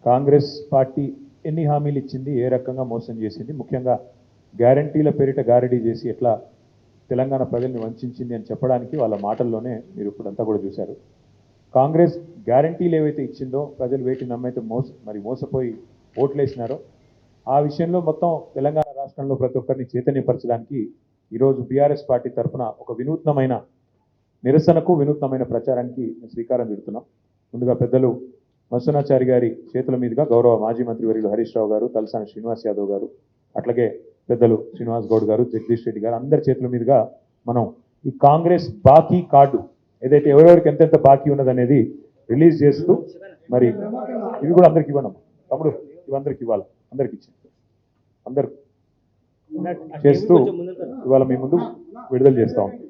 Congress party ఎన్ని హామీలు ఇచ్చింది, ఏ రకంగా మోసం చేసింది, ముఖ్యంగా గ్యారంటీల పేరిట గారడీ చేసి ఎట్లా తెలంగాణ ప్రజల్ని వంచింది అని చెప్పడానికి వాళ్ళ మాటల్లోనే మీరు ఇప్పుడంతా కూడా చూశారు. కాంగ్రెస్ గ్యారంటీలు ఏవైతే ఇచ్చిందో ప్రజలు వేటిని నమ్మైతే మోసపోయి ఓట్లేసినారో ఆ విషయంలో మొత్తం తెలంగాణ రాష్ట్రంలో ప్రతి ఒక్కరిని చైతన్యపరచడానికి ఈరోజు బీఆర్ఎస్ పార్టీ తరఫున ఒక వినూత్నమైన నిరసనకు వినూత్నమైన ప్రచారానికి శ్రీకారం చుడుతున్నాం. ముందుగా పెద్దలు మత్స్యనాచారి గారి చేతుల మీదుగా గౌరవ మాజీ మంత్రి వర్యులు హరీష్ రావు గారు, తలసాని శ్రీనివాస్ యాదవ్ గారు, అట్లాగే పెద్దలు శ్రీనివాస్ గౌడ్ గారు, జగదీష్ రెడ్డి గారు అందరి చేతుల మీదుగా మనం ఈ కాంగ్రెస్ బాకీ కార్డు ఏదైతే ఎవరెవరికి ఎంతెంత బాకీ ఉన్నదనేది రిలీజ్ చేస్తూ మరి ఇవి కూడా అందరికి ఇవ్వడం తమ్ముడు ఇవి అందరికి ఇవ్వాలి, అందరికి ఇచ్చి అందరు చేస్తూ ఇవాళ మీ ముందు విడుదల చేస్తా ఉంటాం.